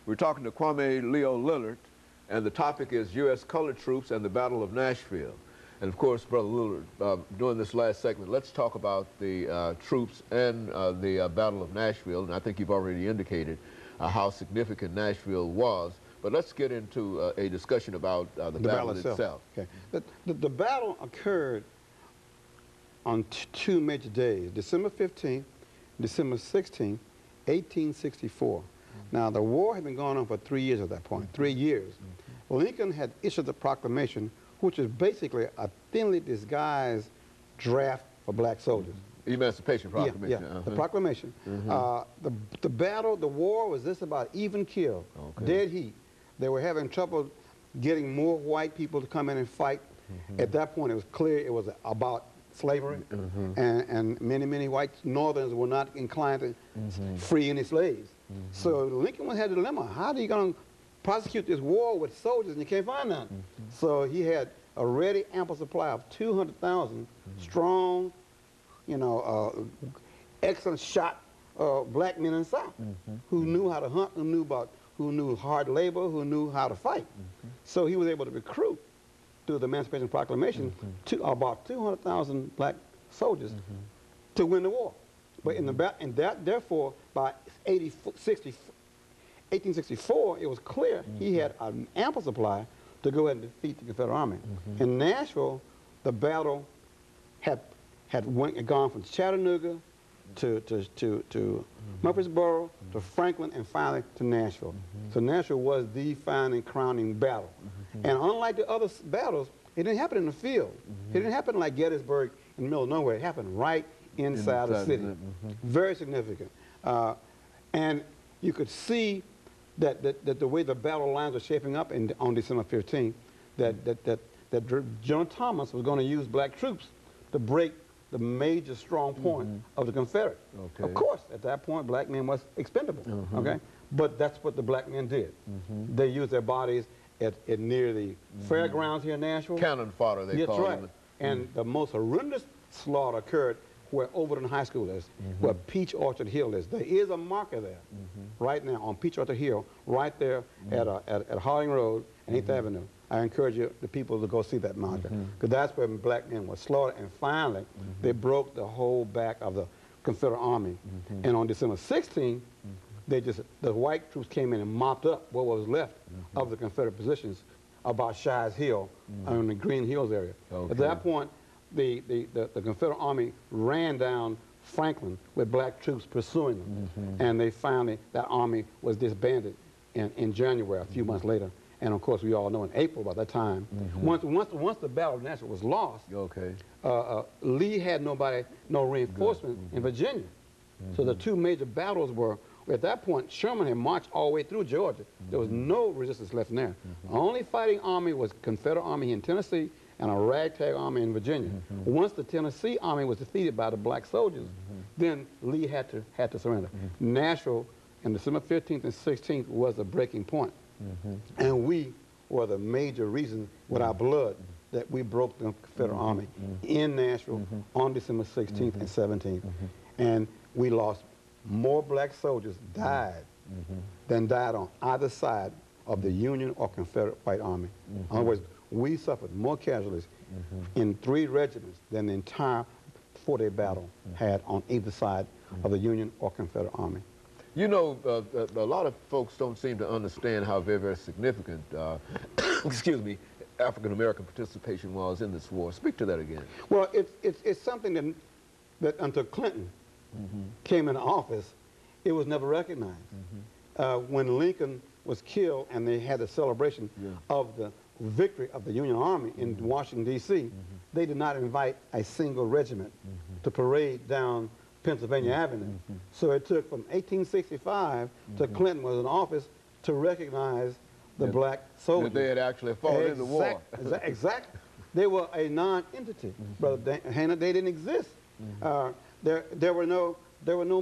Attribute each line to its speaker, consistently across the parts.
Speaker 1: We're talking to Kwame Leo Lillard, and the topic is U.S. colored troops and the Battle of Nashville. And of course, Brother Lillard, during this last segment, let's talk about the troops and the Battle of Nashville. And I think you've already indicated how significant Nashville was. But let's get into a discussion about the battle itself.
Speaker 2: Okay. The battle occurred on two major days, December 15th, December 16th, 1864. Now, the war had been going on for 3 years at that point, 3 years. Lincoln had issued the proclamation, which is basically a thinly disguised draft for black soldiers.
Speaker 1: Emancipation Proclamation.
Speaker 2: Yeah, the proclamation. The battle, the war was this about even kill, dead heat. They were having trouble getting more white people to come in and fight. At that point, it was clear it was about slavery, and many white Northerners were not inclined to free any slaves. So Lincoln had a dilemma. How are you going to prosecute this war with soldiers and you can't find none? So he had a ready, ample supply of 200,000 strong, you know, excellent shot black men in the South who knew how to hunt, who knew hard labor, who knew how to fight. So he was able to recruit through the Emancipation Proclamation to about 200,000 black soldiers to win the war. But therefore, by 1864, it was clear he had an ample supply to go ahead and defeat the Confederate Army. In Nashville, the battle had gone from Chattanooga to Murfreesboro, to Franklin, and finally to Nashville. So Nashville was the final crowning battle. And unlike the other battles, it didn't happen in the field. It didn't happen like Gettysburg in the middle of nowhere. It happened right inside the city. Very significant. And you could see that the way the battle lines were shaping up on December 15th, that General Thomas was going to use black troops to break the major strong point of the Confederate. Of course, at that point, black men was expendable. But that's what the black men did. They used their bodies at near the fairgrounds here in Nashville.
Speaker 1: Cannon fodder, they call them.
Speaker 2: And the most horrendous slaughter occurred where Overton High School is, where Peach Orchard Hill is. There is a marker there right now on Peach Orchard Hill, right there at Harding Road and 8th Avenue. I encourage the people to go see that marker, because that's where black men were slaughtered. And finally, they broke the whole back of the Confederate Army. And on December 16th, the white troops came in and mopped up what was left of the Confederate positions about Shies Hill in the Green Hills area. At that point, the Confederate Army ran down Franklin with black troops pursuing them. And they finally, that army was disbanded in January, a few months later. And of course, we all know in April by that time, once the Battle of Nashville was lost, Lee had no reinforcement in Virginia. So the two major battles were, at that point, Sherman had marched all the way through Georgia. There was no resistance left in there. The only fighting army was Confederate Army in Tennessee and a ragtag army in Virginia. Once the Tennessee army was defeated by the black soldiers, then Lee had to surrender. Nashville, on December 15th and 16th, was the breaking point. And we were the major reason with our blood that we broke the Confederate Army in Nashville on December 16th and 17th. And we lost more black soldiers died than died on either side of the Union or Confederate White Army. In other words, we suffered more casualties in 3 regiments than the entire 4-day battle had on either side of the Union or Confederate Army.
Speaker 1: You know, a lot of folks don't seem to understand how very significant, excuse me, African-American participation was in this war. Speak to that again.
Speaker 2: Well, it's something that until Clinton came into office, it was never recognized. When Lincoln was killed and they had the celebration of the victory of the Union Army in Washington, D.C., they did not invite a single regiment to parade down Pennsylvania Avenue. So it took from 1865 to Clinton was in office to recognize the black soldiers.
Speaker 1: That they had actually fought in the war.
Speaker 2: Exactly. They were a non-entity, Brother Hannah. They didn't exist. There were no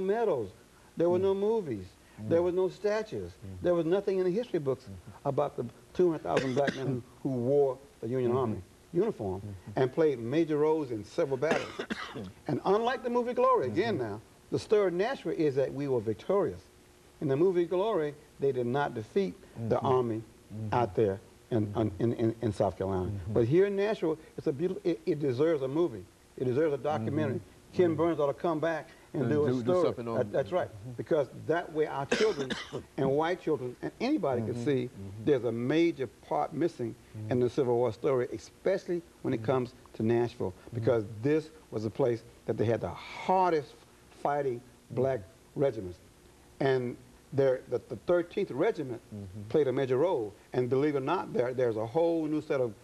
Speaker 2: medals. There were no movies. There were no statues. There was nothing in the history books about the 200,000 black men who wore the Union Army uniform and played major roles in several battles. And unlike the movie Glory, again now, the story of Nashville is that we were victorious. in the movie Glory, they did not defeat the Army out there in South Carolina. But here in Nashville, it's a beautiful, it deserves a movie. It deserves a documentary. Ken Burns ought to come back and do a story.
Speaker 1: Something on
Speaker 2: That's right. Because that way our children and white children and anybody can see there's a major part missing in the Civil War story, especially when it comes to Nashville. Because this was a place that they had the hardest fighting black regiments. And the 13th Regiment played a major role. And believe it or not, there's a whole new set of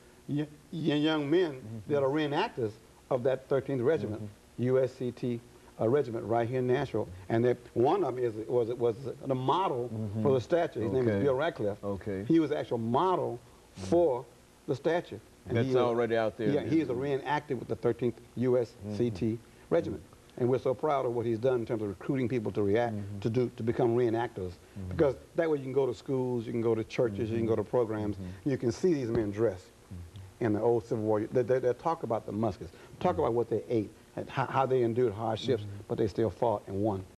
Speaker 2: young men that are reenactors of that 13th Regiment, USCT regiment right here in Nashville. And one of them was the model for the statue. His name is Bill Radcliffe. He was the actual model for the statue. And
Speaker 1: that's already out there.
Speaker 2: Yeah, he's a reenactor with the 13th USCT Regiment. And we're so proud of what he's done in terms of recruiting people to to become reenactors. Because that way you can go to schools, you can go to churches, you can go to programs, you can see these men dressed in the old Civil War. They talk about the muskets, talk about what they ate, and how they endured hardships, but they still fought and won.